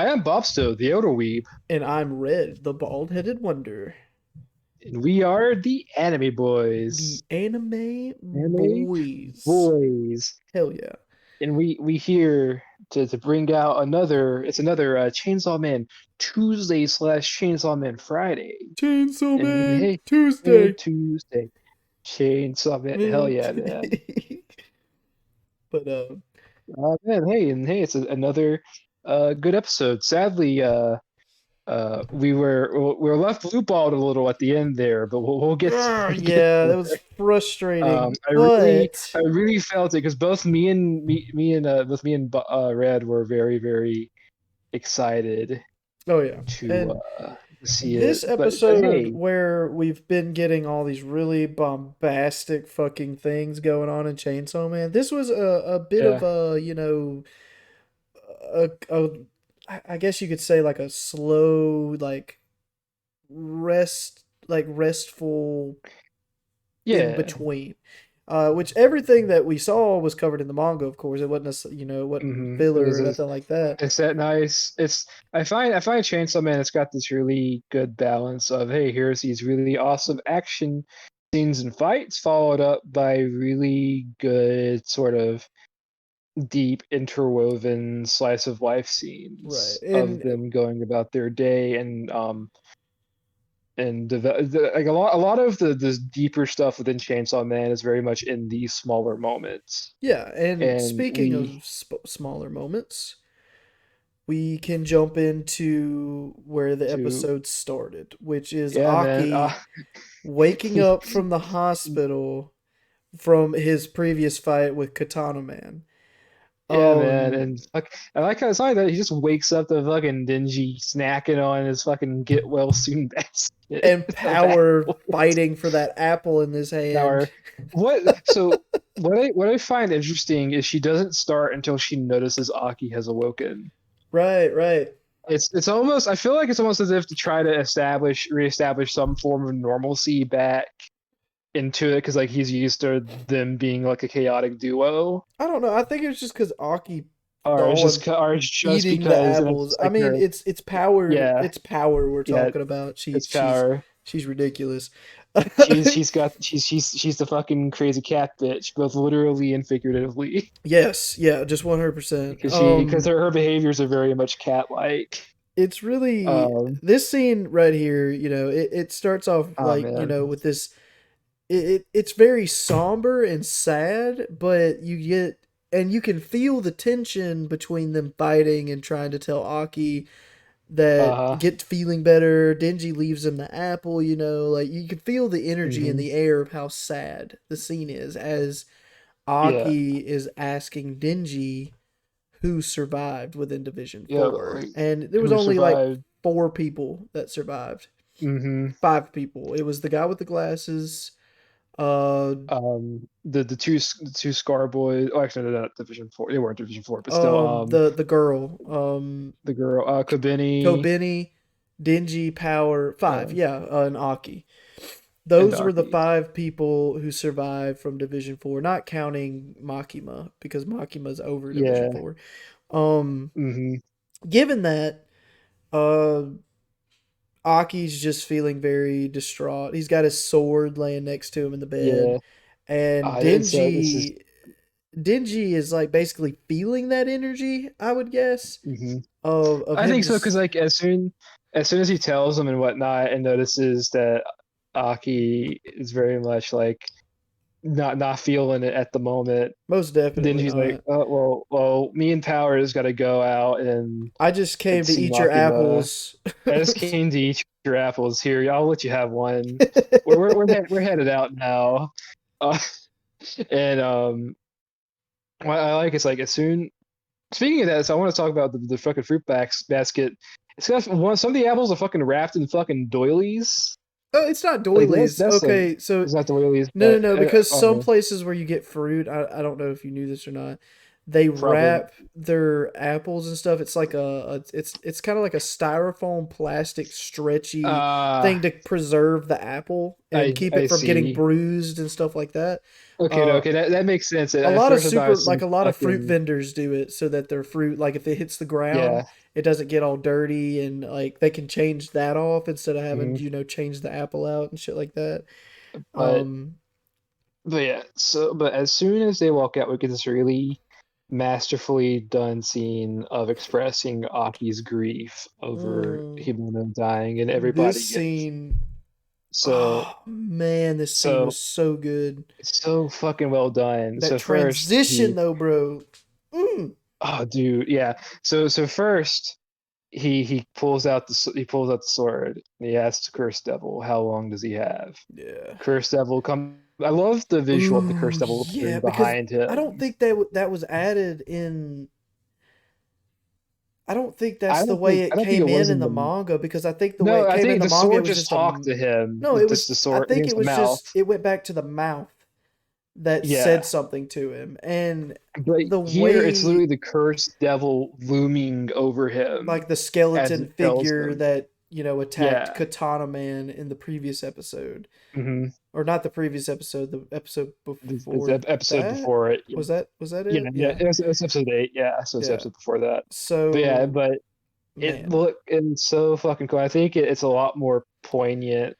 I am Bopsto, the Elder Weeb, And I'm Red, the bald-headed wonder. and we are the Anime The Boys. anime Anime boys. Boys. Hell yeah. And we here to bring out another Chainsaw Man Tuesday slash Chainsaw Man Friday. Chainsaw And Man hey Tuesday. Tuesday. Chainsaw Man, hell Man. yeah, man. But Man, hey, it's another good episode. Sadly, we were left blue balled a little at the end there, but we'll get yeah, that was there. frustrating. I really But I really felt it because both me and Red were very very excited oh yeah. to And see this it. But episode hey, where we've been getting all these really bombastic fucking things going on in Chainsaw Man, this was a bit of yeah, a I guess you could say like a slow restful in yeah. between. Which everything that we saw was covered in the manga, of course. It wasn't it wasn't It filler was or nothing like that. it's that nice. It's I find Chainsaw Man. It's got this really good balance of hey, here's these really awesome action scenes and fights, followed up by really good sort of deep interwoven slice of life Right. scenes of And them going about their day and like a lot of the deeper stuff within Chainsaw Man is very much in these smaller moments. yeah, and And speaking we of smaller moments, we can jump into where the to episode started, which is yeah, man. Aki waking up from the hospital from his previous fight with Katana Man. Yeah, man, Um, and like I like how it's like that he just wakes up to fucking Denji snacking on his fucking get well soon basket and of Power apples. fighting for that apple in his hand. Or what? So what I find interesting is she doesn't start until she notices Aki has awoken. Right, right. It's almost I feel like it's almost as if to try to reestablish some form of normalcy back into it because like he's used to them being like a chaotic duo, I don't know. I think it's just because Aki or saw him it's just eating the because, and it's apples. just I like mean, her, it's power. yeah, It's power we're yeah, talking about. it's power. She's ridiculous. She's the fucking crazy cat bitch, both literally and figuratively, Yes, yeah, just 100%. because her behaviors are very much cat like. It's really Um, this scene right here. It starts off oh man, with this. It's very somber and sad, but you can feel the tension between them fighting and trying to tell Aki that uh, get feeling better. Denji leaves him the apple, like you can feel the energy in hmm, the air of how sad the scene is as yeah, Aki is asking Denji who survived within Division yeah, 4. like And there was who only like survived? four people that survived. Hmm. Five people. It was the guy with the glasses, uh The two Scar boys. Oh, actually, they're not Division 4. They weren't Division 4, but still, the girl, the girl, Kobeni, Kobeni, Denji, Power, five, uh, yeah, and Aki. and Those were the Aki. five people who survived from Division 4, not counting Makima, because Makima's over Division Yeah. 4. Um, Hmm. Given that, uh, Aki's just feeling very distraught. He's got his sword laying next to him in the bed, Yeah. and This is. Denji is like basically feeling that energy, I would guess, Hmm. of I him think so because just like as soon as he tells them and whatnot and notices that Aki is very much like not feeling it at the moment, most then definitely she's like, not. oh well, me and Powers got to go out I just and came to see eat your Makima. apples. I just came to eat your apples here. I'll let you have one. We're headed out now. Uh, and what I like is like as soon. Speaking of that, so I want to talk about the fucking basket. It's got some of the apples are fucking wrapped in fucking doilies. Oh, it's not Like doilies. that's like Okay, so it's not doilies, no, no, but no, because some oh, places where you get fruit, I don't know if you knew this or not, they probably. wrap their apples and stuff. It's like it's kind of like a styrofoam plastic stretchy Uh, thing to preserve the apple and keep I it from getting see. bruised and stuff like that. Okay, no, Uh, okay, that makes sense. a At lot of first I thought it was some a lot of fruit fucking vendors do it so that their fruit, like if it hits the ground, yeah. it doesn't get all dirty, and like they can change that off instead of having hmm change the apple out and shit like that. But Um, yeah, but as soon as they walk out, we get this really masterfully done scene of expressing Aki's grief over mm, Himeno dying, and everybody this gets scene, so oh man, this scene so was so good. it's so fucking well done. That So first transition he though, bro. Mm. oh dude, yeah. So first he pulls out the sword and he asks Curse Devil, how long does he have? Yeah. Curse Devil come I love the visual of the Ooh, Curse Devil yeah, appearing because behind I don't him. think that was added in. I don't think that's the way I it don't think it came was in in the the manga, because I think the way no, it I came in think the the manga it sword was just just a talked to him. no, it Just was the I sword, I think think it it's the was mouth. just it went back to the mouth that said Yeah. something to him, and But the here it's way literally the cursed devil looming over him like the as skeleton it tells figure him. that attacked Yeah. Katana Man in the previous episode, hmm or not the previous episode, the episode This before episode that. before it. Was that Yeah, it? yeah. Yeah. It was episode 8. Yeah, so it's Yeah. episode before that. But yeah, So, but it man. look and so fucking cool. I think it's a lot more poignant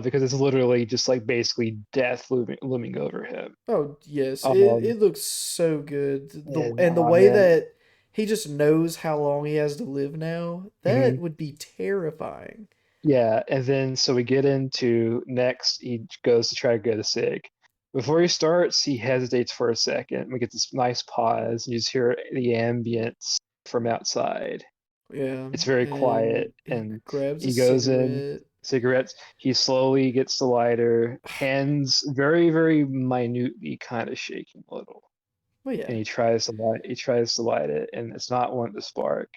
because it's literally just like basically death looming over him. Oh, yes. It Um, it looks so good. and And the oh way man, that he just knows how long he has to live now, that mhm. would be terrifying. Yeah, and then so we get into next. He goes to try to go to Sig. Before he starts, he hesitates for a second. We get this nice pause, and you just hear the ambience from outside. Yeah. It's very And quiet, he and grabs a he goes in, cigarette. cigarettes. He slowly gets the lighter, hands very, very minutely kind of shaking a little, Well, and yeah. he tries to light. He tries to light it, and it's not wanting to spark.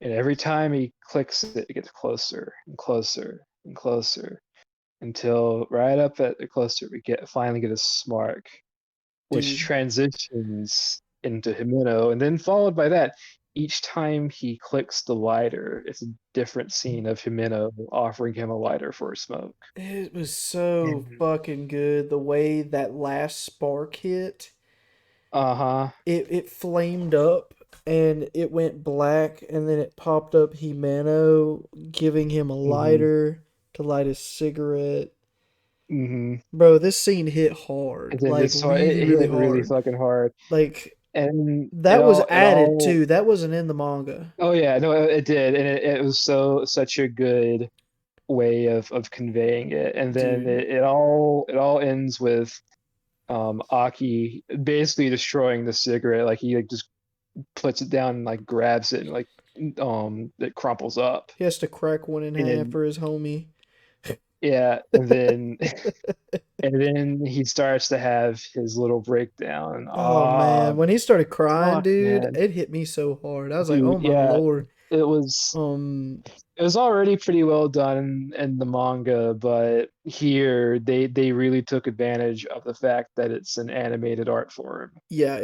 And every time he clicks it, it gets closer and closer and closer until right up at the closer we get finally get a spark, which Dude. transitions into Himeno, and then followed by that, each time he clicks the lighter, it's a different scene of Himeno offering him a lighter for a smoke. It was so And fucking good. The way that last spark hit, uh-huh. it flamed up and it went black, and then it popped up Himeno giving him a hmm lighter to light his cigarette. hmm Bro, this scene hit And hard. then Like just so really, it really hit really hard. fucking hard. Like And that was it added all too. That wasn't in the manga. oh yeah, no, it did. And it was such a good way of conveying it. And then Dude. it all ends with Aki basically destroying the cigarette. Like he like just puts it down and like grabs it and like it crumples up. He has to crack one in half And for his homie. yeah, and then and then he starts to have his little breakdown. Oh Ah, man, when he started crying, fuck, dude, man. it hit me so hard. I was like, Dude, "Oh my yeah. lord." It was Um, it was already pretty well done in the manga, but here they really took advantage of the fact that it's an animated art form. yeah,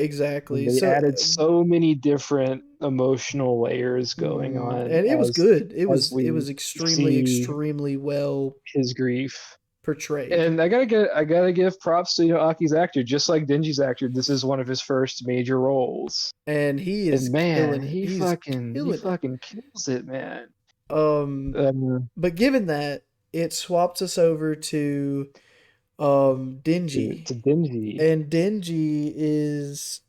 And exactly. they So, added so many different emotional layers going on and it was good. as It we was extremely, see extremely well his grief. portrayed, And I gotta give props to Aki's actor, just like Denji's actor. This is one of his first major roles, and he is and man, killing it. he Killing it. fucking kills it, man. Um, Um, but given that, it swaps us over to Denji, to Denji, and Denji is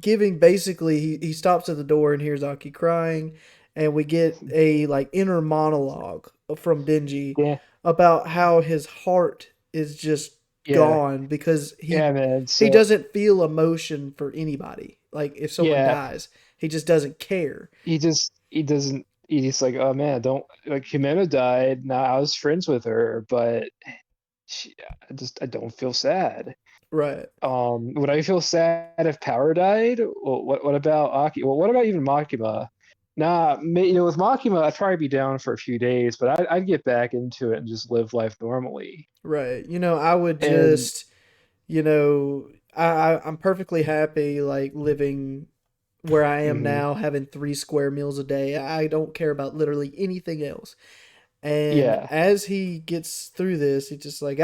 giving basically he stops at the door and hears Aki crying, and we get a like inner monologue from Denji yeah, about how his heart is just yeah, gone because yeah, man. he So doesn't feel emotion for anybody. Like if someone yeah, dies, he just doesn't care. he doesn't he's like, oh man, don't like Himeno died. Now I was friends with her, but she, I don't feel sad. Right. Would I feel sad if Power died? Well, what about Aki? Well, what about even Makima? Nah, with Makima, I'd probably be down for a few days, but I'd get back into it and just live life normally. Right. I would And just, I'm perfectly happy like living where I am mhm, now, having 3 square meals a day. I don't care about literally anything else. And yeah, as he gets through this, he's just like,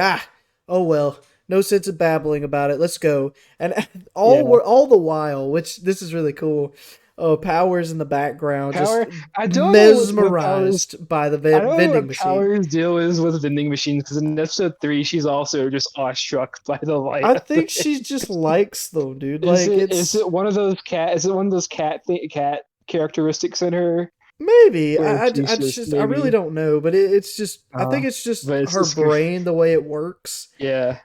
oh well, no sense of babbling about it. Let's go. And yeah, all the while, which this is really cool. Oh, Power's in the background, just Power. I don't know what powers. mesmerized by the I don't know vending what machine. Power's deal is with vending machines because in episode 3 she's also just awestruck by the light I of the think thing. she just likes them, dude. Is Like it is it's it one of those cat? Is it one of those cat characteristics in her, maybe or I she's just just I really maybe? don't know, but it's just I think it's just But it's her just good. brain the way it works Yeah,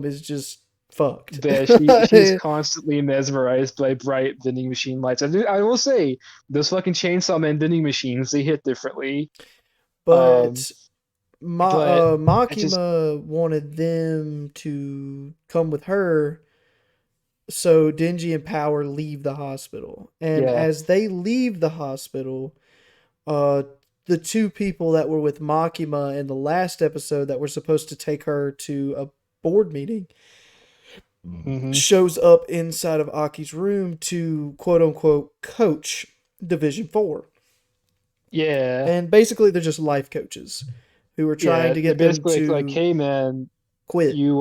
is just fucked. but she's constantly mesmerized by bright vending machine lights. I will say those fucking Chainsaw Man vending machines, they hit differently. Um, But but I just Makima wanted them to come with her, so Denji and Power leave the hospital. And yeah. as they leave the hospital, uh, the two people that were with Makima in the last episode that were supposed to take her to a board meeting Hmm. shows up inside of Aki's room to quote unquote coach Division 4. Yeah, And basically, they're just life coaches who are trying yeah. to They're get them basically like, to hey man, quit. you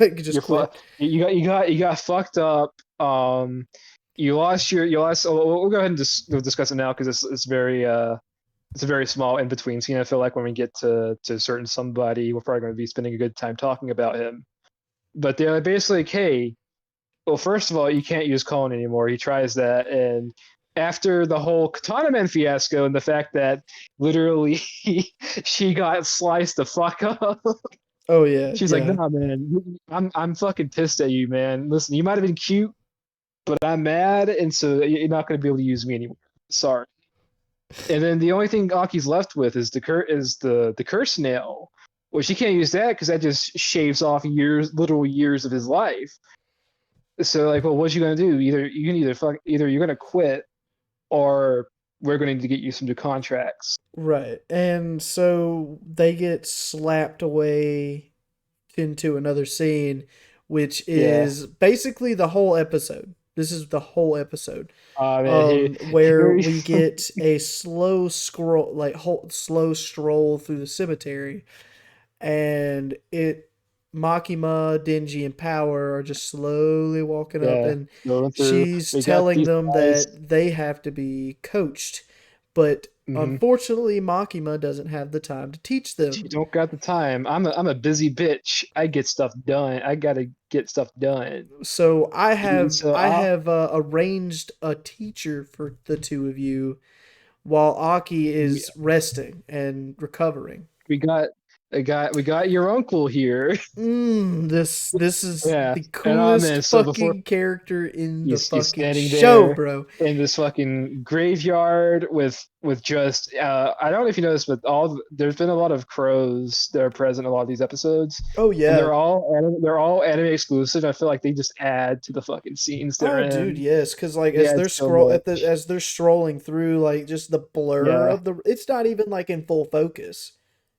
Like, you're just quit. you got fucked up. You lost. Oh, we'll go ahead and we'll discuss it now because it's very it's a very small in between scene. I feel like when we get to a certain somebody, we're probably going to be spending a good time talking about him. But they're basically like, hey, well, first of all, you can't use Cohen anymore. He tries that, and after the whole Katana Man fiasco and the fact that literally she got sliced the fuck up, Oh yeah, she's like, yeah. nah, man, I'm fucking pissed at you, man. Listen, you might have been cute, but I'm mad, and so you're not going to be able to use me anymore. Sorry. And then the only thing Aki's left with is the curse nail. Well, she can't use that because that just shaves off years, literal years of his life. So like, well, what you gonna do? Either you're gonna quit or we're going to need to get you some new contracts. Right. And so they get slapped away into another scene, which Yeah. is basically the whole episode. This is the whole episode. Man, Where here, we get a slow scroll, like slow stroll through the cemetery, and Makima, Denji, and Power are just slowly walking up, yeah, and going through. she's We got telling these them guys. that they have to be coached, but Mm-hmm. unfortunately, Makima doesn't have the time to teach She them. don't got the time. I'm a busy bitch. I get stuff done. I gotta get stuff done. So And so I have arranged a teacher for the two of you while Aki we, is resting and recovering. we got we got your uncle here. This is Yeah, the and coolest man, so before fucking character in the he's fucking standing show, there bro. in this fucking graveyard with just I don't know if you noticed, but there's been a lot of crows that are present in a lot of these episodes, Oh and yeah. they're all anime exclusive. I feel like they just add to the fucking scenes they're Oh dude, in. yes, cuz like They as add they're so much. as they're strolling through, like just the blur Yeah, of the, it's not even like in full focus.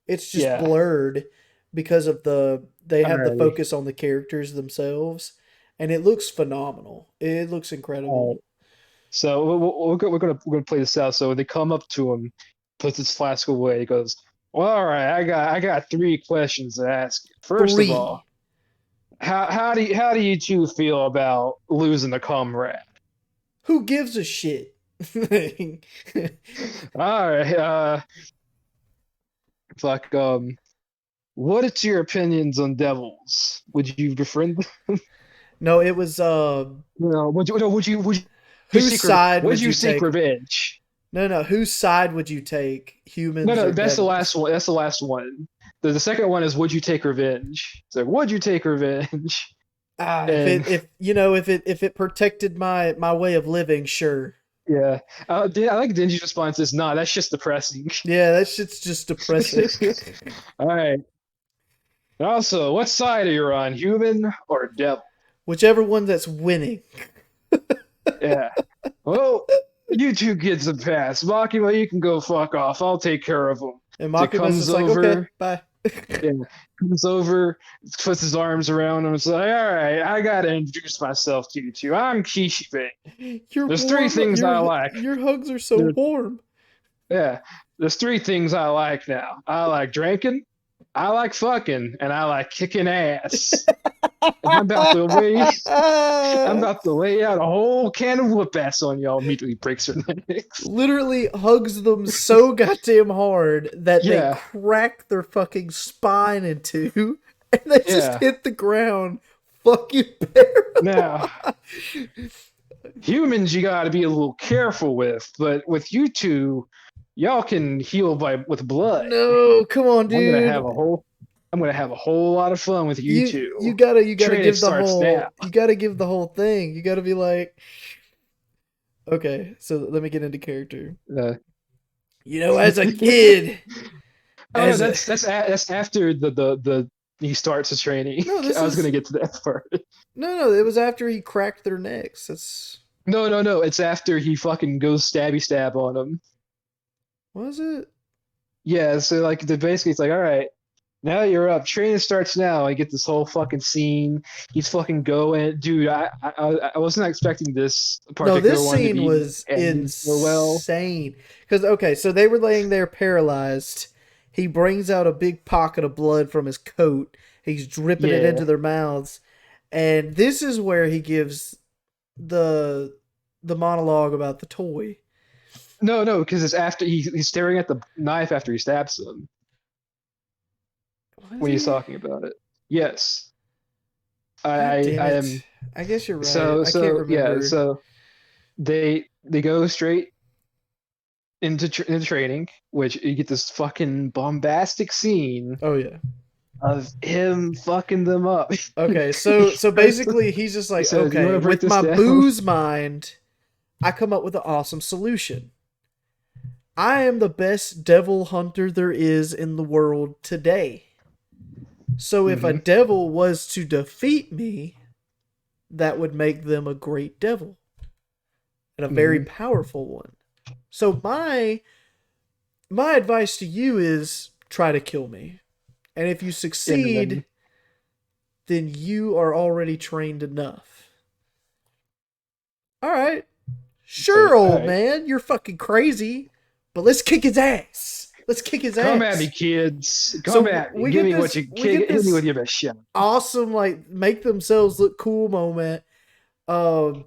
It's just yeah. blurred because of they have the Alrighty. focus on the characters themselves, and it looks phenomenal. It looks All incredible. right. So we're gonna play this out. So they come up to him, puts his flask away. He goes, "Well, all right. I got three questions to ask you. First of all, 3. how do you two feel about losing a comrade? Who gives a shit? All right. Fuck. What is your opinions on devils? Would you befriend them? No, it was You know, would you whose side would would you you seek take? revenge? No, no, whose side would you take? No, Humans no, or that's the devils? last one. That's the last one. The second one is would you take revenge? It's like would you take revenge? Ah, And if you know if it protected my way of living, sure. yeah, I like Denji's response is nah, that's just depressing. Yeah, that shit's just depressing. All right. Also, what side are you on, human or devil? Whichever one that's winning. Yeah. Well, you two kids have passed. Makima, you can go fuck off. I'll take care of them. And So it Makima's comes just like, okay, over, bye. yeah, comes over, puts his arms around him. It's like, all right, I gotta introduce myself to you two. I'm Kishibe. You're There's three warm. things I like. Your hugs are so There, warm. yeah, there's three things I like now. I like drinking, I like fucking and I like kicking ass. And I'm about to lay out a whole can of whoop ass on y'all. Immediately breaks her necks. Literally hugs them so goddamn hard that they Yeah, crack their fucking spine in two, and they just yeah. hit the ground fucking paralyzed. Now humans, you got to be a little careful with, but with you two, y'all can heal by with blood. No, come on, I'm gonna have dude. a whole, I'm gonna have a whole lot of fun with you You two. gotta Training give the starts now. whole thing. You gotta be like, okay, so let me get into character. Uh, You know, as a kid, oh no, as a that's after the he starts his training. no, this I was is gonna get to that part. no, it was after he cracked their necks. That's No, no, no. It's after he fucking goes stabby stab on him. was it? Yeah, so like the basically it's like, all right, now you're up. Training starts now. I get this whole fucking scene. He's fucking going, dude. I wasn't expecting this No, particular this one to scene be was ending so well. insane. Because okay, so they were laying there paralyzed. He brings out a big pocket of blood from his coat. He's dripping it into Yeah. their mouths, and this is where he gives the the monologue about the toy. No, no, because it's after he's staring at the knife after he stabs him Was when he's he? talking about it. Yes. God damn I it! am I guess you're right. so I can't so yeah, remember. so they go straight into training, which you get this fucking bombastic scene Oh yeah. of him fucking them up. Okay, he, so basically he's just he like, says, "You want okay, to break with this my down?" booze mind, I come up with an awesome solution. I am the best devil hunter there is in the world today. So if a Hmm. devil was to defeat me, that would make them a great devil and a very Hmm. powerful one. So my advice to you is try to kill me. And if you And then succeed, then you are already trained enough. All right. it's like, Sure, all old right, man, you're fucking crazy, but let's kick his ass. Let's kick his come at me, ass. kids. Come So at me. Give me what you we get hit me this with your best shot. awesome like make themselves look cool moment. Um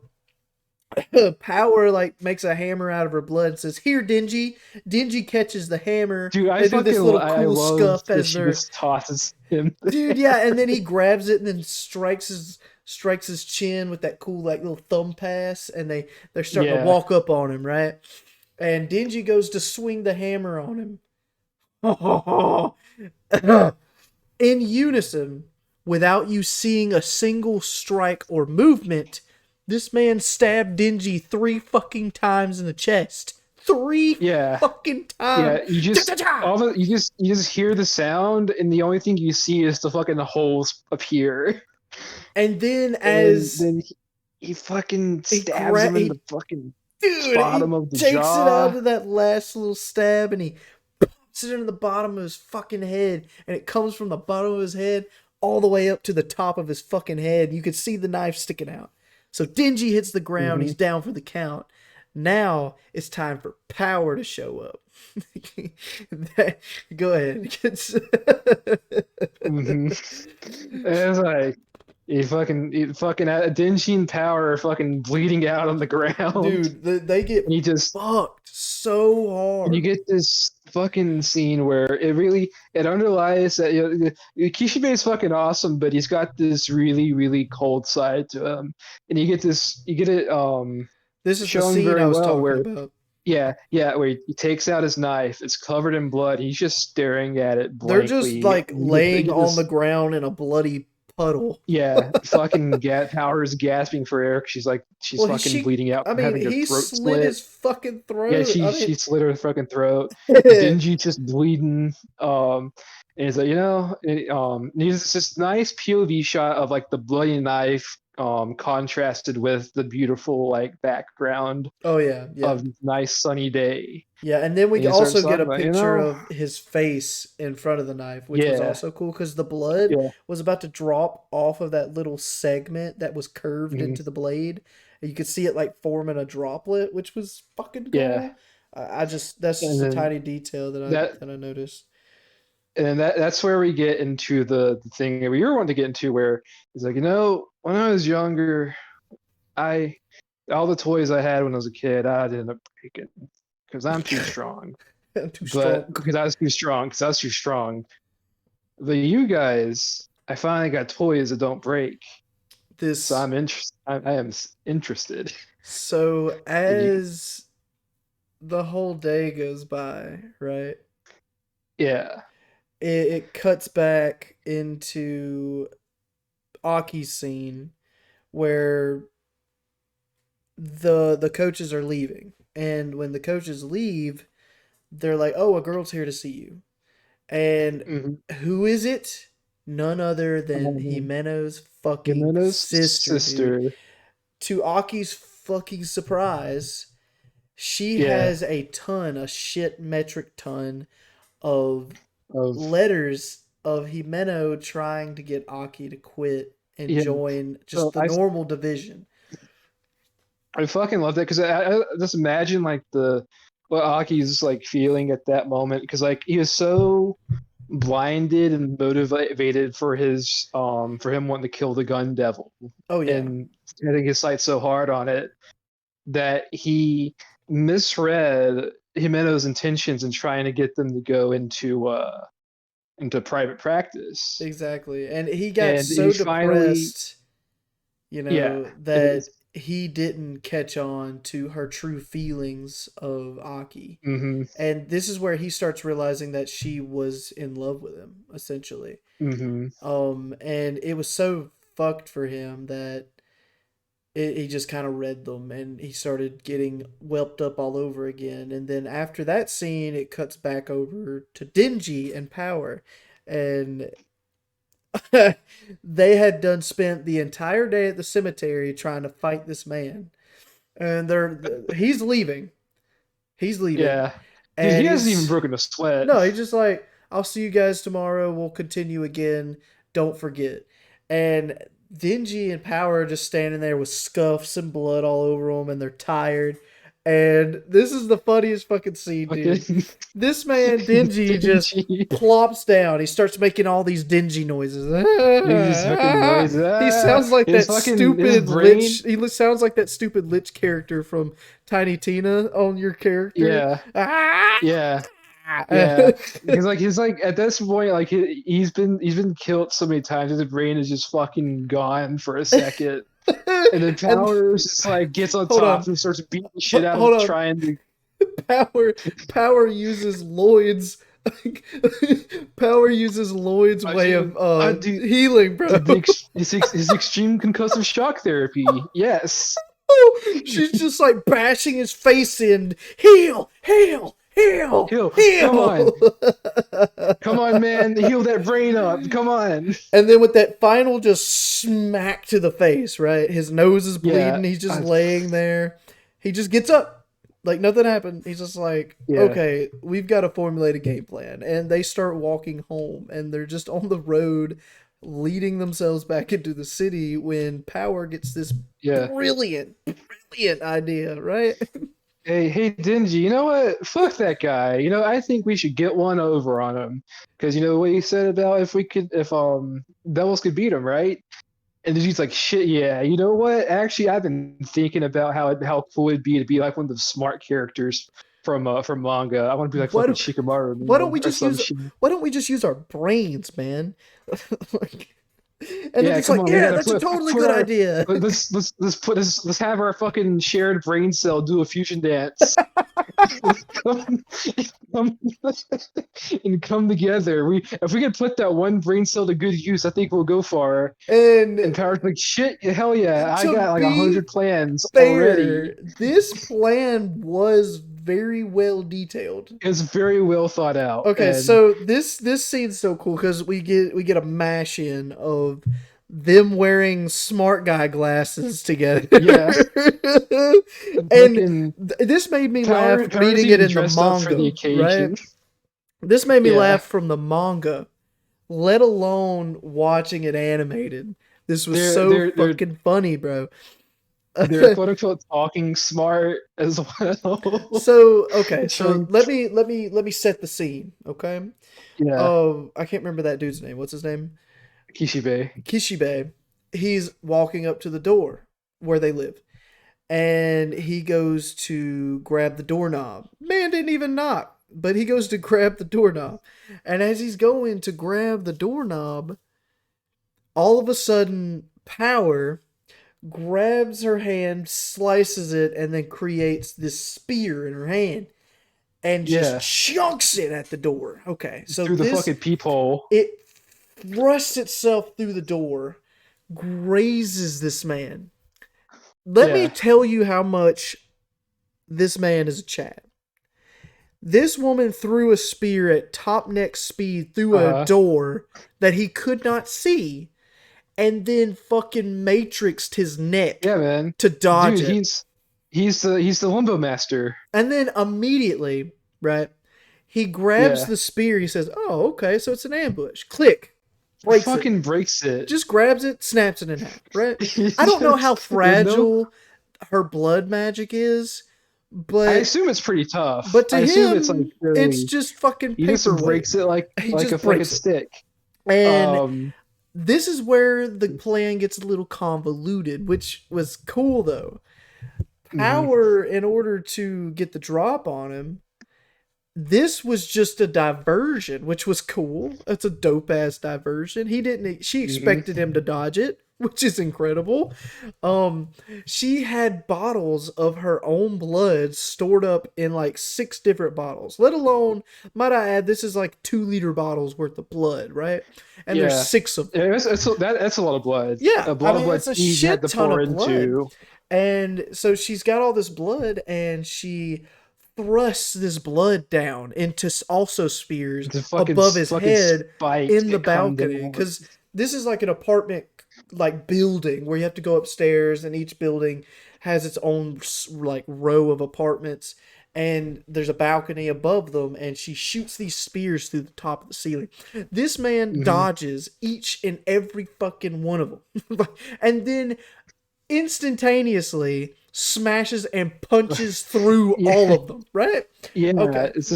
Power like makes a hammer out of her blood and says, "Here, Dingy." Dingy catches the hammer. Dude, They do this little I cool love scuff that as she they're just tosses him. dude, yeah, and then he grabs it and then strikes his chin with that cool like little thumb pass, and they're starting to Yeah. walk up on him, right? And Dingy goes to swing the hammer on him. In unison, without you seeing a single strike or movement, this man stabbed Dingy 3 fucking times in the chest. Three Yeah. fucking times. Yeah, you Cha just cha cha. all the you just hear the sound, and the only thing you see is the fucking holes appear, And then and as then he fucking stabs him in the he fucking dude, he bottom of the takes it out jaw. of that last little stab and he puts it into the bottom of his fucking head, and it comes from the bottom of his head all the way up to the top of his fucking head. You could see the knife sticking out. So Dingy hits the ground. Hmm. He's down for the count. Now it's time for Power to show up. Go ahead. Hmm. It's like he fucking Denshin Power are fucking bleeding out on the ground, Dude, they get and he just fucked so and you hard. get this fucking scene where it underlies that Kishibe is fucking awesome, but he's got this really cold side to him, and you get it This is the shown scene I very was well talking where about. where he takes out his knife, it's covered in blood, he's just staring at it They're just blankly, like and you laying get on the this ground in a bloody puddle. fucking Power is gasping for air. She's Well, fucking bleeding out I from mean, having her he throat slit split. his fucking Yeah, throat. I she slit her fucking throat. mean, Dingy just bleeding. And it's like, there's this nice POV shot of like the bloody knife, contrasted with the beautiful like background oh yeah, yeah, of nice sunny day. yeah. And then And we he starts also get talking a about, picture of his face in front of the knife, which was yeah, also cool because the blood yeah, was about to drop off of that little segment that was curved mhm, into the blade. And you could see it like forming a droplet, which was fucking yeah. cool. I just that's And just a then tiny detail that that I noticed. and then that's where we get into the thing that we were wanting to get into, where it's like, when I was younger, I all the toys I had when I was a kid, I ended up breaking because I'm too strong. I'm too But strong. because I was too strong, because I was too strong. But you guys, I finally got toys that don't break, so This I'm interested. I am interested. so And you, as the whole day goes by, right? yeah. It cuts back into Aki's scene where the coaches are leaving, and when the coaches leave, they're like, "Oh, a girl's here to see you." And Mm-hmm. who is it? None other than Himeno's fucking Himena's sister, dude. sister. To Aki's fucking surprise, she Yeah. has a shit metric ton of Of letters of Himeno trying to get Aki to quit and yeah. join So just the normal division. I fucking love that because I just imagine like the what Aki's like feeling at that moment because like he was so blinded and motivated for him wanting to kill the gun devil Oh yeah, and setting his sights so hard on it that he misread Himeno's intentions in trying to get them to go into private practice. exactly. And he got And he so finally, depressed, yeah, that he didn't catch on to her true feelings of Aki. mm-hmm, And this is where he starts realizing that she was in love with him, essentially. mm-hmm, And it was so fucked for him that he just kind of read them, and he started getting whelped up all over again. And then after that scene, it cuts back over to Denji and Power. And they had done spent the entire day at the cemetery trying to fight this man. And he's leaving. He's leaving. yeah. He And hasn't even he's broken a sweat. no, he's just like, I'll see you guys tomorrow. We'll continue again. Don't forget. And Dingy and Power are just standing there with scuffs and blood all over them, and they're tired. And this is the funniest fucking scene, dude. Fucking This man, Dingy, just dingy. plops down. He starts making all these dingy noises. He's just fucking noise. He sounds like His that fucking his stupid brain. lich. He sounds like that stupid lich character from Tiny Tina on your character. Yeah, yeah. Yeah, because like he's like at this point, like he's been killed so many times, his brain is just fucking gone for a second, and then And Powers just like gets on hold top on, and starts beating the shit out of hold it, on. trying to. Power uses Lloyd's. Power uses Lloyd's I way do, of I do healing, bro. his extreme concussive shock therapy. Yes, She's just like bashing his face in. Heal, heal, heal, heal. heal. Come on, man, heal that brain up. Come on. And then with that final just smack to the face, right? His nose is Yeah, bleeding. He's just laying there. He just gets up like nothing happened. He's just like, yeah, okay, we've got to formulate a game plan. And they start walking home, and they're just on the road leading themselves back into the city when Power gets this yeah. brilliant idea, right? Hey, Dingy, you know what? Fuck that guy. I think we should get one over on him. Because you know what he said about if Devils could beat him, right? And Dingy's like, shit, yeah. You know what? Actually, I've been thinking about how cool it'd be to be like one of the smart characters from manga. I want to be like Why fucking do, Shikamaru, why don't we or just some use shit. why don't we just use our brains, man? Like, and they're Yeah, just come like, on, we yeah, gotta that's a totally put good our idea. let's have our fucking shared brain cell do a fusion dance. come, come, and come together. If we can put that one brain cell to good use, I think we'll go far. And And Power's like, shit, hell yeah, I to got like be 100 plans already. fair, this plan was very well detailed. It's very well thought out, Okay, and so this scene's so cool because we get a mash in of them wearing smart guy glasses together, yeah, and fucking this made me laugh Power's reading it even in the dressed up for the manga. Right, occasion. this made me Yeah, laugh from the manga, let alone watching it animated. This was they're so they're they're fucking funny, bro. they're quote unquote talking smart as well. So okay, so Trying, let me set the scene. Okay, yeah, I can't remember that dude's name. What's his name? Kishibe. Kishibe. He's walking up to the door where they live, and he goes to grab the doorknob. Man didn't even knock, but he goes to grab the doorknob, and as he's going to grab the doorknob, all of a sudden, Power grabs her hand, slices it, and then creates this spear in her hand and just Yeah, chunks it at the door. Okay, so through the this fucking peephole. it thrusts itself through the door, grazes this man. Let me Yeah, tell you how much this man is a Chad. This woman threw a spear at top neck speed through a uh, door that he could not see and then fucking matrixed his neck yeah, man, to dodge dude, it. he's the limbo master. And then immediately, right, he grabs Yeah, the spear. He says, "Oh, okay, so it's an ambush." Click, breaks it. fucking breaks it. Just grabs it, snaps it in half, right? I don't know how Just with no. fragile her blood magic is, I but assume it's pretty tough. but I to assume it's like him, it's really. just fucking He just paperweight. breaks it He like a just fucking breaks it. stick. And Um, this is where the plan gets a little convoluted, which was cool though. mhm. Power, in order to get the drop on him, this was just a diversion, which was cool. It's a dope ass diversion. She expected him to dodge it, which is incredible. Um, she had bottles of her own blood stored up in like 6 different bottles. Let alone, might I add, this is like 2 liter bottles worth of blood, right? And there's Yeah, 6 of them. that's a lot of blood. Yeah, A I lot of mean blood it's a he had shit to ton pour of blood. into And so she's got all this blood and she thrusts this blood down into also spears the above his fucking head spikes in the that come balcony down. because this is like an apartment like building where you have to go upstairs and each building has its own like row of apartments and there's a balcony above them and she shoots these spears through the top of the ceiling. This man Hmm. dodges each and every fucking one of them and then instantaneously smashes and punches through Yeah, all of them, right? yeah. Okay. It's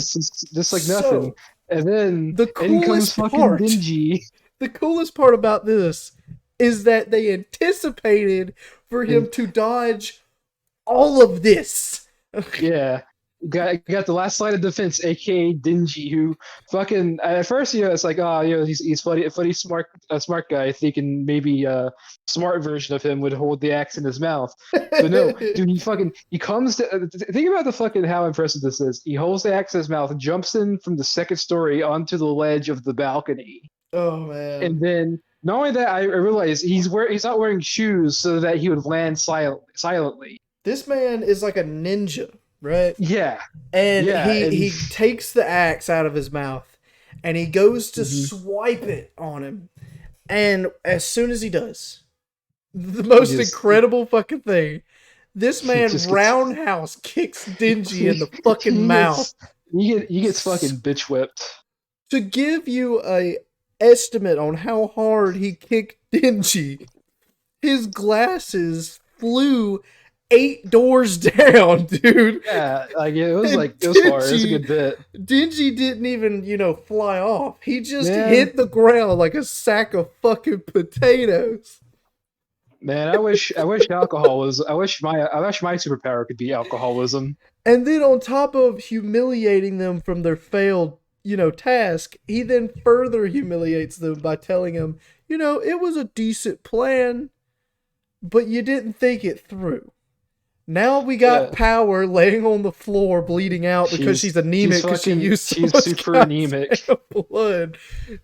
just like nothing. So, And then the in comes coolest fucking part, Dingy. the coolest part about this is that they anticipated for And him to dodge all of this. yeah, got the last line of defense, aka Dingy, who fucking at first it's like he's funny smart a smart guy thinking maybe a smart version of him would hold the axe in his mouth, but no, dude, he comes to think about the fucking how impressive this is. He holds the axe in his mouth, jumps in from the second story onto the ledge of the balcony, Oh and man. then. Not only that, I realized he's not wearing shoes so that he would land silently. This man is like a ninja, right? Yeah, And yeah, and he takes the axe out of his mouth and he goes to mhm. swipe it on him. And as soon as he does, the He most just incredible fucking thing, this he man just gets roundhouse kicks Dingy he, in the fucking mouth. he gets fucking bitch whipped. To give you a estimate on how hard he kicked Dingy, his glasses flew 8 doors down, dude. Yeah, like And it was hard. It was a good bit. Dingy didn't even, fly off. He just Man, hit the ground like a sack of fucking potatoes. man, I wish my superpower could be alcoholism. And then on top of humiliating them from their failed, task, he then further humiliates them by telling them, it was a decent plan, but you didn't think it through. Now we got Yeah, Power laying on the floor bleeding out because she's anemic because she used so she's much super anemic. goddamn blood.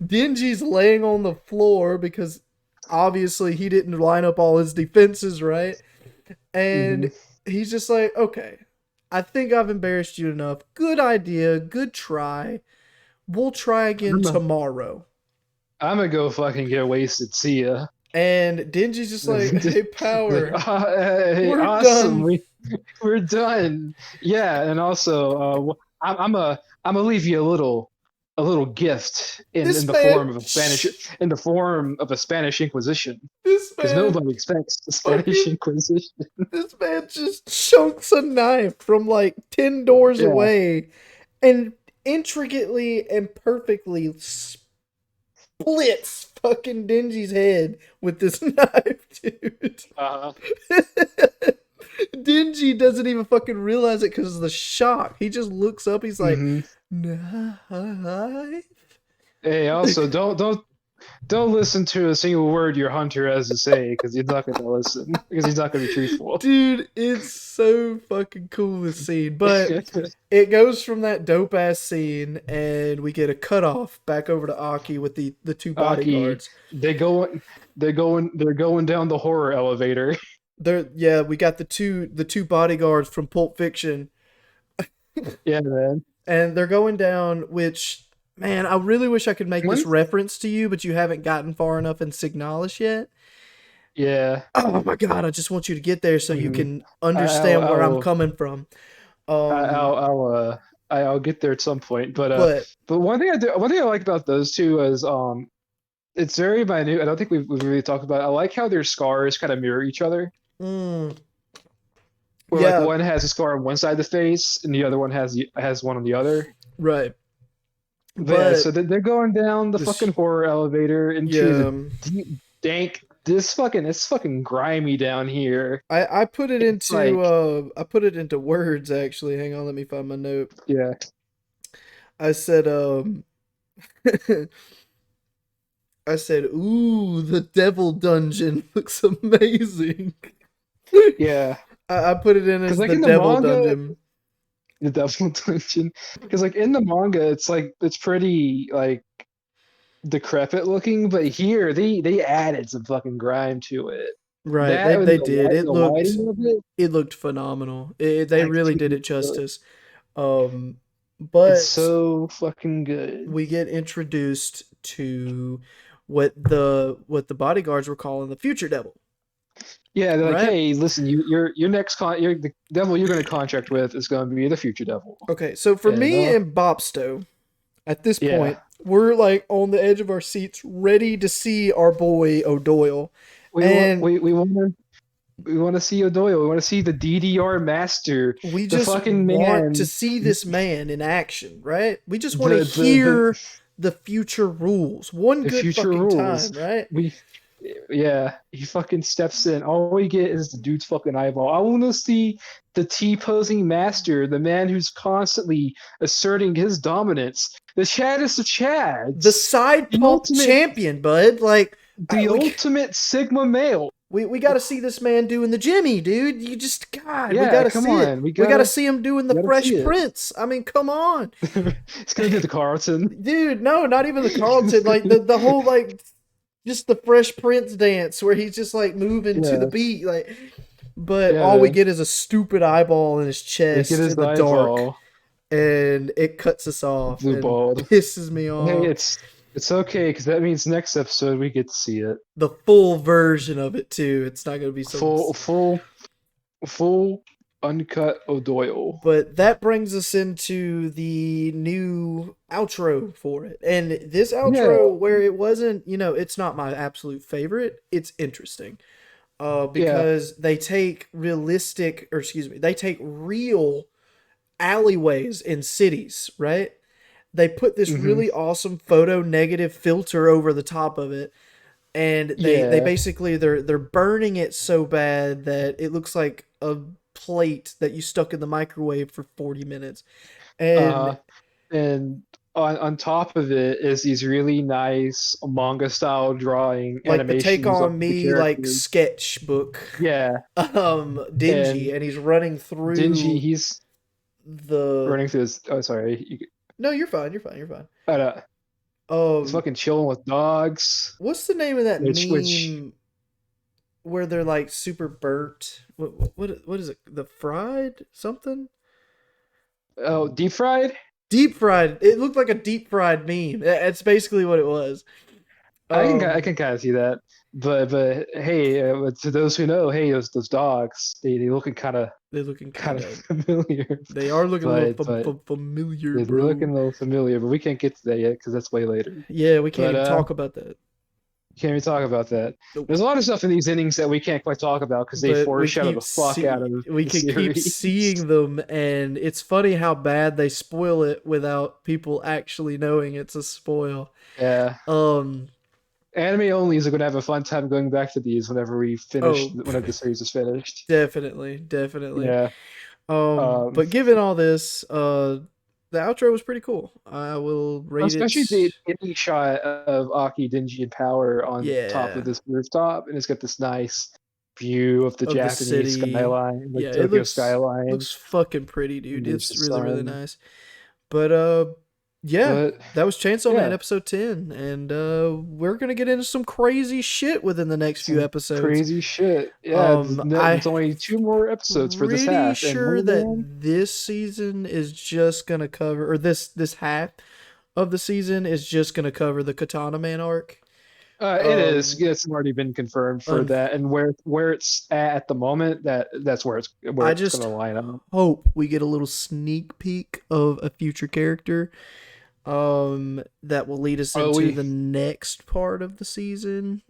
Dingy's laying on the floor because obviously he didn't line up all his defenses right. Hmm. And he's just like, okay, I think I've embarrassed you enough. Good idea. Good try. We'll try again tomorrow. I'm gonna go fucking get wasted. See ya. And Dingy's just like, hey, Like, Power, hey, we're awesome. done. We're done. Yeah, and also, I'm a leave you a little. a little gift This in the man, form of a Spanish Inquisition, this because man, nobody expects the Spanish fucking, Inquisition. this man just chunks a knife from like 10 doors Yeah. away and intricately and perfectly splits fucking Denji's head with this knife, dude. Uh, Denji doesn't even fucking realize it because of the shock. He just looks up. He's like, hmm knife? Hey, also don't listen to a single word your hunter has to say because he's not going to listen because he's not going to be truthful. Dude, it's so fucking cool this scene. But it goes from that dope ass scene, and we get a cutoff back over to Aki with the two Aki, bodyguards. they go, they're going down the horror elevator. Yeah, we got the two bodyguards from Pulp Fiction, Yeah, man. and they're going down. Which, man, I really wish I could make this When? reference to you, but you haven't gotten far enough in Signalis yet. Yeah. Oh my god, I just want you to get there so you hmm can I'll, understand where I'm I'll, coming from. I'll, Um, I'll get there at some point. but But one thing I like about those two is it's very minute. I don't think we've really talked about it. I like how their scars kind of mirror each other. mm, Where like yeah, one has a scar on one side of the face and the other one has one on the other. right. But yeah, But so they're going down the this, fucking horror elevator into yeah, the deep dank. It's fucking grimy down here. I put it It's into like I put it into words actually. Hang on, let me find my note. yeah, I said I said, "Ooh, the devil dungeon looks amazing." yeah. I put it in Because as like the in the devil manga, dungeon. the devil dungeon. Because like in the manga, it's like it's pretty like decrepit looking, but here they added some fucking grime to it. Right, That and they did. the lighting of it, It looked phenomenal. They like really did dude, it justice. Um, it's but so fucking good. we get introduced to what the bodyguards were calling the future devil, Yeah, they're like, right? hey, listen, your next you're the devil you're gonna contract with is gonna be the future devil. Okay, so for And me and Bopsto, at this yeah, point, we're like on the edge of our seats, ready to see our boy O'Doyle, we want and we want to see Odoyo. We want to see the DDR master, we the just fucking want to man, see this man in action, right? We just want to the hear the future rules one the good future fucking rules. time, right? We yeah, he fucking steps in. All we get is the dude's fucking eyeball. I want to see the T posing master, the man who's constantly asserting his dominance, the Chaddest of The Chads, side the pump ultimate champion, bud. Like the we ultimate Sigma male. we got to see this man doing the Jimmy, dude. You just God, we got Yeah, to come see it. on, We got to see him doing the we gotta see Fresh it. Prince. I mean, come on, It's gonna do the Carlton. dude. No, not even the Carlton. Like the whole like just the Fresh Prince dance where he's just like moving to the Yeah, beat, like. But yeah, all we man. get is a stupid eyeball in his They get chest his in the dark, eyeball, and it cuts us off blue and balled. pisses me Hey, off. it's okay because that means next episode we get to see it. The full version of it too. It's not gonna be some. Full, full, full, uncut O'Doyle. But that brings us into the new outro for it. And this Yeah, outro, where it wasn't, it's not my absolute favorite, it's interesting. yeah. Because they take realistic, or excuse me, they take real alleyways in cities, right? They put this hmm really awesome photo negative filter over the top of it. And they Yeah. basically they're burning it so bad that it looks like a plate that you stuck in the microwave for 40 minutes. And Uh, and on top of it is these really nice manga style drawing like the Take animations of On the Me like characters. sketchbook, Yeah, Dingy, and and he's running Dingy, through he's the. running through this. Oh, sorry. No, you're fine, you're fine. He's Um, fucking chilling with dogs, what's the name of that which meme where they're like super burnt? What is it? The fried something? oh, deep fried. Deep fried. It looked like a deep fried meme. That's basically what it was. I Um, can kind of see that, but hey, to those who know, hey, those dogs, they looking they're looking kind kind of of. familiar, They are looking a little but familiar, they're bro. looking a little familiar. But we can't get to that yet because that's way later. Yeah, we can't But even talk about that. can't even talk about that. Nope. There's a lot of stuff in these innings that we can't quite talk about because they But foreshadow the fuck out of we the can keep series. seeing them, and it's funny how bad they spoil it without people actually knowing it's a spoil. Yeah, Um. anime onlys are gonna have a fun time going back to these whenever we finish, Oh, whenever the series is finished. definitely, definitely. Yeah. But given all this, the outro was pretty cool. I will rate it. Especially the ending shot of Aki, Denji, and Power on top of Yeah, this rooftop, and it's got this nice view of the of the Japanese city. skyline, like Yeah, it Tokyo skyline, looks fucking pretty, dude. and there's It's the really really sun. nice. But yeah, But that was Chainsaw Man yeah, episode 10, and we're gonna get into some crazy shit within the next few some episodes. crazy shit. Yeah, I there's only two more episodes for this pretty half, and sure oh that man, this season is just gonna cover, or this half of the season is just gonna cover the Katana Man arc. it is. Um, Yeah, it's already been confirmed for un- that, and where it's at the moment, that's where I it's just gonna line up. hope we get a little sneak peek of a future character that will lead us Oh, into the next part of the season.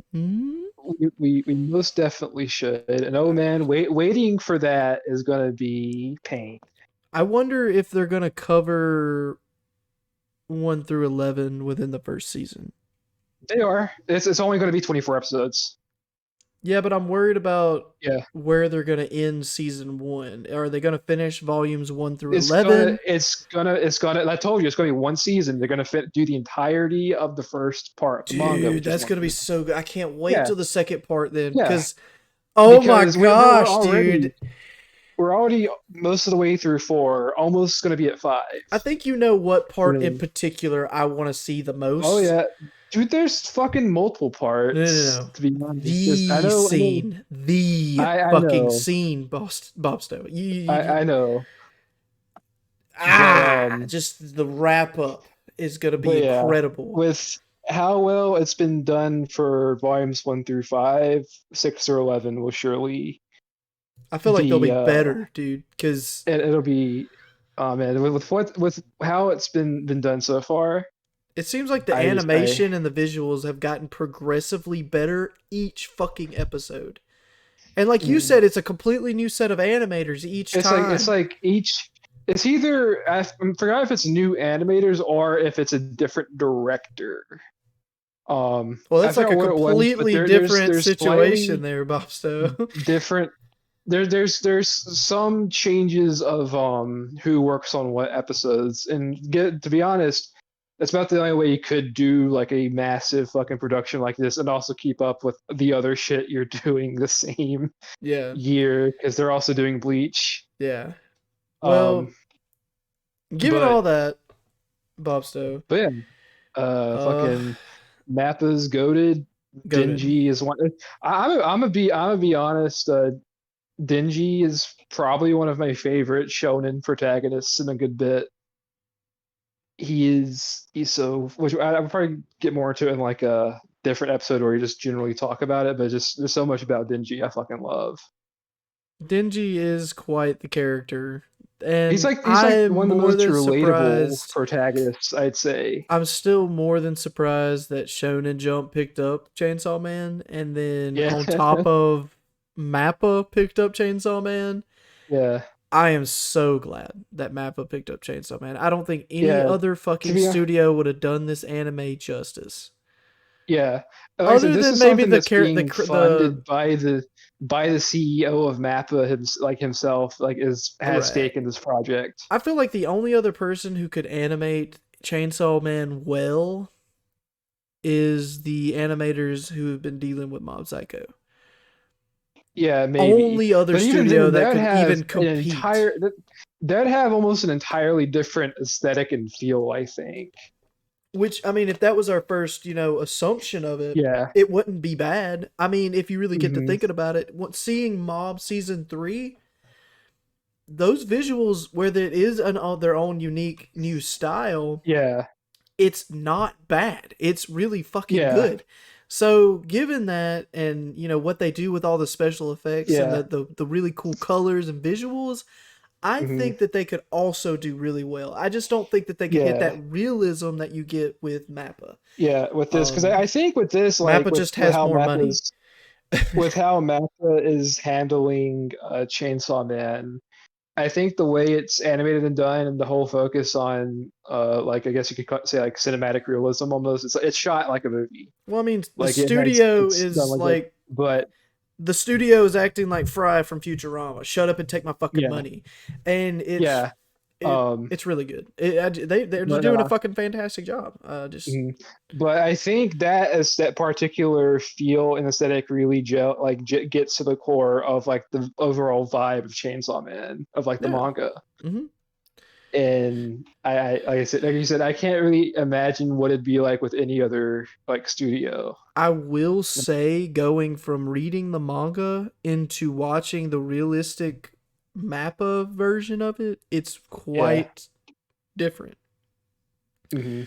we most definitely should. And oh man, waiting for that is gonna be pain. I wonder if they're gonna cover 1 through 11 within the first season. They are. It's only gonna be 24 episodes. Yeah, but I'm worried about Yeah. where they're gonna end season 1. Are they gonna finish volumes 1 through It's gonna 11? it's gonna I told you it's gonna be one season. They're gonna do the entirety of the first part of the manga, Dude, which is that's one gonna be season. so good. I can't wait Yeah, till the second part then, yeah. because oh my Because we're gosh, dude. already most of the way through four, almost gonna be at five. I think you know what part in Mm. particular I want to see the Oh most. yeah. Dude, there's fucking multiple No, no, parts, no. to be honest. The I know scene. The I fucking know. scene, Bobsto. I know. But Just the wrap up is gonna be yeah, incredible. with how well it's been done for volumes 1 through 5, 6 or 11 will surely I feel like they'll be be better, dude, because it'll be man, with how it's been done so far, it seems like the I animation and the visuals have gotten progressively better each fucking episode. And like you mm, said, it's a completely new set of animators each it's time. like each it's either I forgot if it's new animators or if it's a different director. Well, I that's like forgot a what it was, but completely different there's situation slightly there, Bobsto. different there's some changes of who works on what episodes, and get to be honest, that's about the only way you could do like a massive fucking production like this and also keep up with the other shit you're doing the same Yeah, year because they're also doing Bleach. yeah. um Well, given but all that, Bobsto, but yeah, uh, fucking Mappa's goated. goaded. Denji is one. I'm gonna be honest. Denji is probably one of my favorite shonen protagonists in a good bit. He's so, which I'll probably get more into in like a different episode where you just generally talk about it, but just there's so much about Denji I fucking love. Denji is quite the character, and He's like I'm one of the more most than relatable surprised. protagonists, I'd say. I'm still more than surprised that Shonen Jump picked up Chainsaw Man, and then Yeah, on top of Mappa picked up Chainsaw Man. yeah, I am so glad that Mappa picked up Chainsaw Man. I don't think any yeah. other To fucking be studio would have done this anime justice. Yeah, like I said, Other this than is maybe something that's being the funded by the CEO of Mappa himself, like is has right. stake in this project. I feel like the only other person who could animate Chainsaw Man well is the animators who have been dealing with Mob Psycho. Yeah, maybe. Only other But even studio then, that that could have even an compete. entire that have almost an entirely different aesthetic and feel, I think. Which, I mean, if that was our first, assumption of it, Yeah. it wouldn't be bad. I mean, if you really get to Hmm. thinking about it, seeing Mob season 3, those visuals where it is their own unique new style, Yeah. it's not bad. It's really fucking Yeah, good. So given that, and you know what they do with all the special effects and yeah. the really cool colors and visuals, I Hmm. think that they could also do really well. I just don't think that they could hit that Yeah, realism that you get with Mappa. yeah. With this, because I think with this, like Mappa just with has how more money. Mappa's with how Mappa is handling Chainsaw Man, I think the way it's animated and done, and the whole focus on like I guess you could say like cinematic realism almost. It's shot like a movie. Well, I mean, the Like studio it's done is like a, like but the studio is acting like Fry from Futurama. Shut up and take my fucking yeah, money, and yeah. it's really good. They're just But doing a fucking fantastic job. Just mhm. But I think that is that particular feel and aesthetic really gets to the core of like the overall vibe of Chainsaw Man of like the yeah. manga. Hmm. And like you said, I can't really imagine what it'd be like with any other like studio. I will say, going from reading the manga into watching the realistic Mappa version of it, it's Yeah. quite different. Hmm.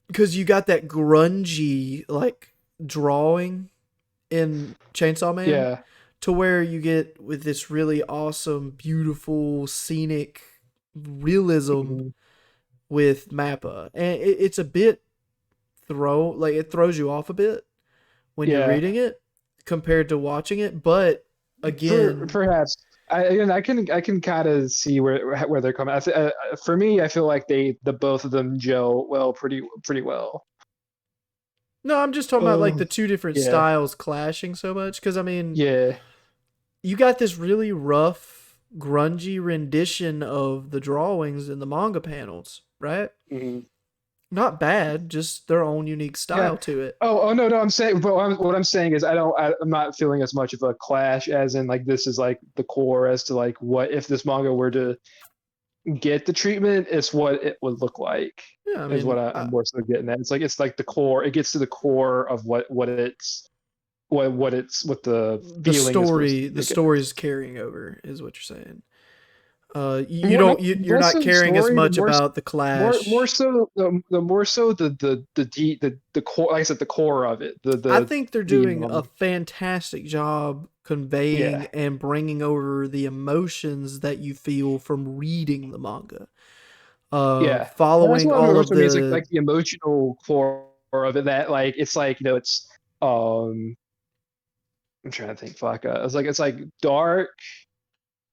Because you got that grungy like drawing in Chainsaw Man, Yeah. to where you get with this really awesome, beautiful, scenic realism Hmm. with Mappa, and it's a bit it throws you off a bit when you're Yeah. reading it compared to watching it. But again, Perhaps I can kind of see where they're coming. For me, I feel like the both of them gel well, pretty well. no, I'm just talking about like Oh, the two different yeah, styles clashing so much. Because I mean, yeah, you got this really rough, grungy rendition of the drawings in the manga panels, right? hmm, Not bad, just their own unique yeah. style to it. Oh, no, no. I'm saying, but what I'm saying is, I'm not feeling as much of a clash as in like this is like the core as to like what if this manga were to get the treatment, it's what it would look like. Yeah, I Is mean, what I'm more so getting at. It's like the core. It gets to the core of what the feeling is supposed the to get. story's carrying over is what you're saying. You More, don't not you're less not so the caring as story, much about the more clash. so the more so the core. Like I said, the core of it. I think they're The doing a fantastic job yeah, conveying and bringing over the emotions that you feel from reading the manga. yeah. That's Following what all I'm of for me is the like the emotional core of it. That like it's like it's um. I'm trying to think. Fuck. It's like dark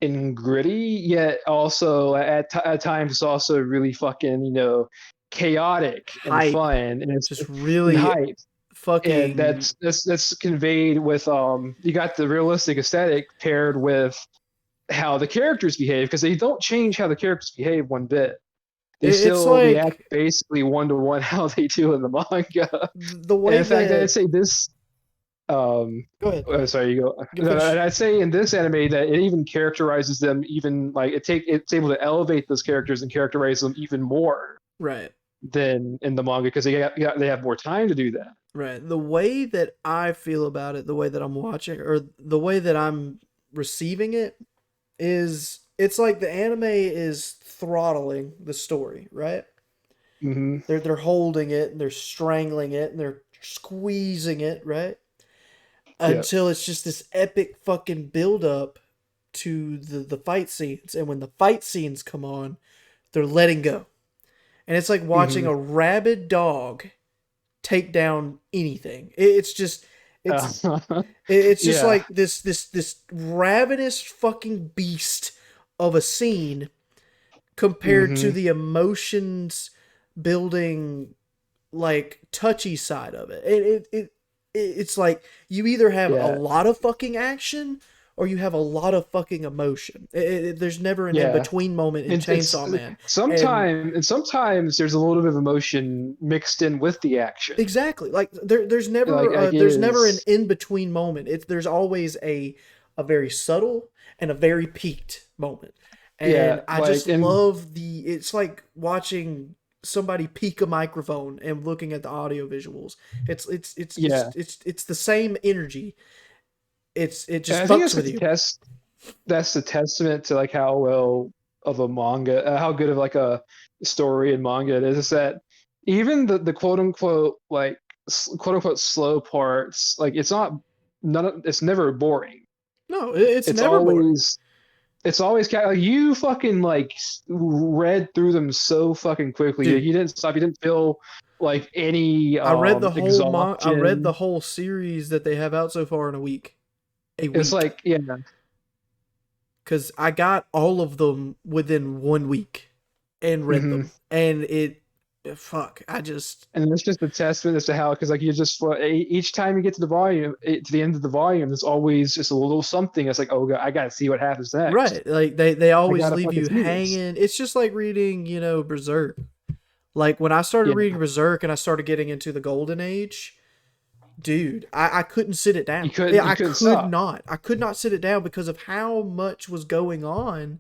and gritty, yet also at times it's also really fucking chaotic and hype, fun, and it's just and really hype, and fucking. that's conveyed with you got the realistic aesthetic paired with how the characters behave because they don't change how the characters behave one bit. They It's still react like basically one to one how they do in the manga. the And way in fact, I'd that. say this Go ahead. sorry, you go. You No, no, and finish. I'd say in this anime that it even characterizes them even like it's able to elevate those characters and characterize them even more Right. than in the manga because they have more time to do that. Right. The way that I feel about it, the way that I'm watching, or the way that I'm receiving it, is it's like the anime is throttling the story, right? Hmm. They're holding it and they're strangling it and they're squeezing it, right? Yeah. Until it's just this epic fucking build up to the fight scenes. And when the fight scenes come on, they're letting go. And it's like watching Hmm. a rabid dog take down anything. It's just it's it's just Yeah. like this ravenous fucking beast of a scene compared to Hmm. the emotions building like touchy side of it. It's like you either have a Yeah. lot of fucking action or you have a lot of fucking emotion. There's never an in Yeah. between moment in It's Chainsaw Man. And sometimes there's a little bit of emotion mixed in with the action. exactly, like Like it there's never an is. in between moment. There's always a very subtle and a very peaked moment. And Yeah. I Like just and love it's like watching somebody peak a microphone and looking at the audio visuals. yeah. It's the same energy. It And just I think fucks with you. that's the testament to like how well of a manga, how good of like a story in manga it is that even the quote unquote like quote unquote slow parts, like it's never boring. No, it's It's never boring. always like you fucking like read through them so fucking quickly. Dude, You didn't stop. You didn't feel like any I read the exhaustion. whole series that they have out so far in a week. A It's week. like yeah, Cuz I got all of them within 1 week and read hmm them. And it fuck, I just and it's just a testament as to how because like you just each time you get to the volume to the end of the volume, there's always just a little something. It's like oh god, I gotta see what happens next. right. Like they I always gotta leave fucking you see this. hanging. It's just like reading, Berserk. Like when I started Yeah, reading Berserk and I started getting into the golden age, dude, I couldn't sit it down. Yeah, you couldn't stop. I could not sit it down because of how much was going on.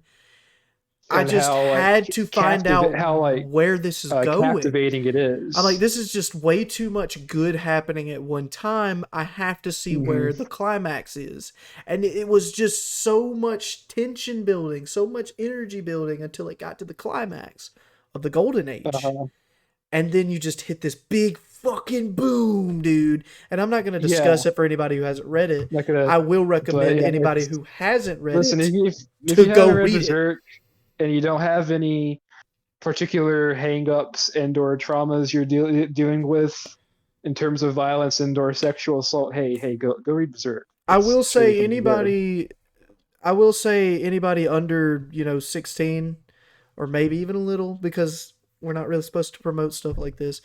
I And just how like had to find out how like where this is going. captivating it I'm like, is. this is just way too much good happening at one time. I have to see Hmm where the climax is. And it was just so much tension building, so much energy building until it got to the climax of the golden age. Uh, And then you just hit this big fucking boom, dude. And I'm not going to yeah, discuss it for anybody who hasn't read it. not gonna. I will But recommend yeah, anybody who hasn't read listen. it If to you go haven't read read it. Berserk and you don't have any particular hangups and or traumas you're dealing with in terms of violence and or sexual assault, hey, go read Berserk. I It's will truly say fucking good. anybody I will say anybody under, 16 or maybe even a little because we're not really supposed to promote stuff like this.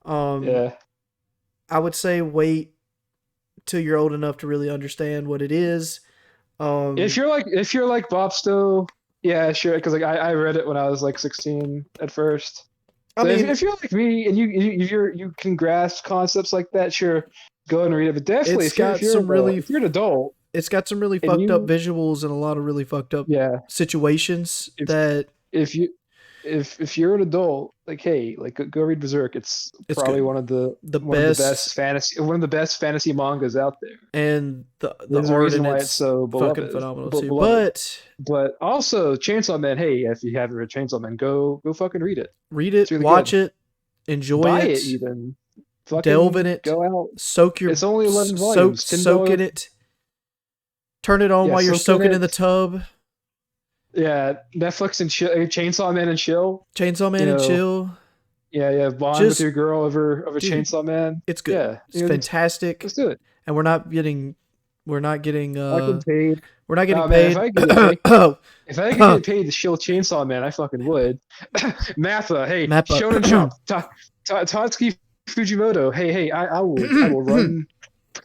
Um Yeah. I would say wait till you're old enough to really understand what it is. Um If you're like Bopsto, yeah, sure. Because like I read it when I was like 16 at first. I So mean, if you're like me and you can grasp concepts like that, sure, go ahead and read it. But definitely it's got some really if you're an adult it's got some really and fucked up visuals and a lot of really fucked up yeah, situations if that if you if you're an adult, like hey, like go read Berserk. It's it's probably good. The best one of the best fantasy mangas out there. and the There's a art reason and why it's it's so fucking phenomenal too. beloved. But But also Chainsaw Man. Hey, if you haven't read Chainsaw Man, go fucking read it. read It's it, really watch good. it, enjoy Buy it it, even. delve in Fucking it, go out. soak your It's only 11 soak volumes. soak $10. in it. Turn it on Yeah, while you're soak in soaking in it. the tub. Yeah, Netflix and Chainsaw Man and chill. Chainsaw You Man and know, chill. yeah, bond with Just your girl over dude, Chainsaw Man. it's good. Yeah, It's fantastic. let's do it. And we're not getting I can paid. we're not getting Oh man, paid. Oh, if I could get paid to shill Chainsaw Man, I fucking would. Mappa, hey, Mappa. Shonen Jump, Tatsuki Fujimoto, hey, I will run.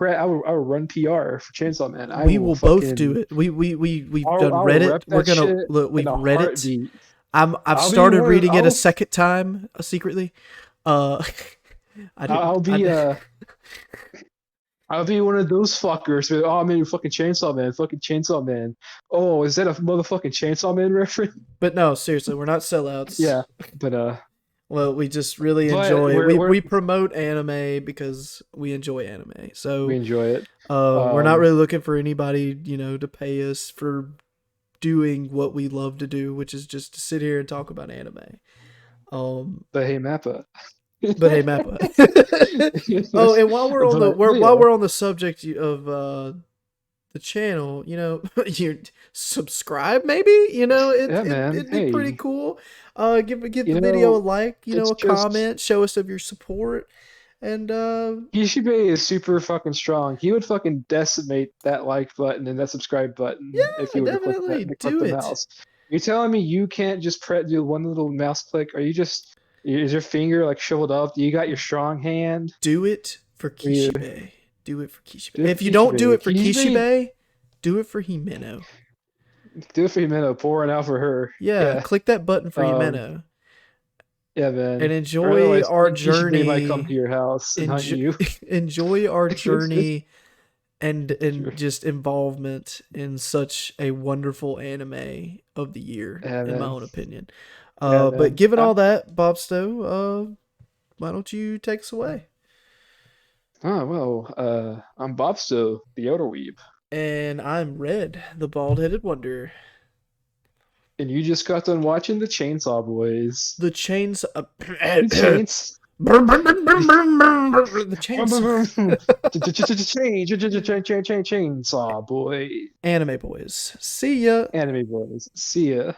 I will run PR for Chainsaw Man. I We will will both do fucking it. We've done I will Reddit. rep We're that gonna shit look. in We've a read it. heartbeat. I've I'll be started one of reading it a second time secretly. Uh, I I'll didn't. be I'll be one of those fuckers. Oh man, you fucking Chainsaw Man, fucking Chainsaw Man. Oh, is that a motherfucking Chainsaw Man reference? But no, seriously, we're not sellouts. Yeah, but Well, we just really enjoy it. we're We promote anime because we enjoy anime. we So enjoy it. we're not really looking for anybody, to pay us for doing what we love to do, which is just to sit here and talk about anime. But hey, Mappa. But hey, Mappa. Oh, and while Yeah, we're on the subject of the channel, you subscribe maybe, yeah, man. it'd be pretty Hey, cool. Give you the video a know, like, it's a just comment, show us of your support, and Kishibe is super fucking strong. He would fucking decimate that like button and that subscribe button if yeah, you were to click definitely click do the it. mouse. You're telling me you can't just do one little mouse click? Are you just is your finger like shriveled up? Do you got your strong hand? Do it for Or you Kishibe. Do it for Kishibe. do it for If you don't do Kishibe? it for Kishibe, do it for Himeno. Do it for Himeno, pouring out for her. Yeah, Yeah. click that button for Um. Himeno Yeah, and man. Or enjoy otherwise, our Kishibe might come to journey. your house and hunt Enjoy, you. enjoy our journey Sure. and just involvement in such a wonderful anime of the year, Yeah, in my man. own opinion. Yeah, But man. given all that, Bob Stowe, why don't you take us away? Oh well. I'm Bopsto, the Yoda Weeb. And I'm Red, the bald-headed wonder. And you just got done watching the Chainsaw Boys. The chains. The Chains. The chainsaw. Chainsaw Boys. Anime boys. See ya. Anime Boys. See ya.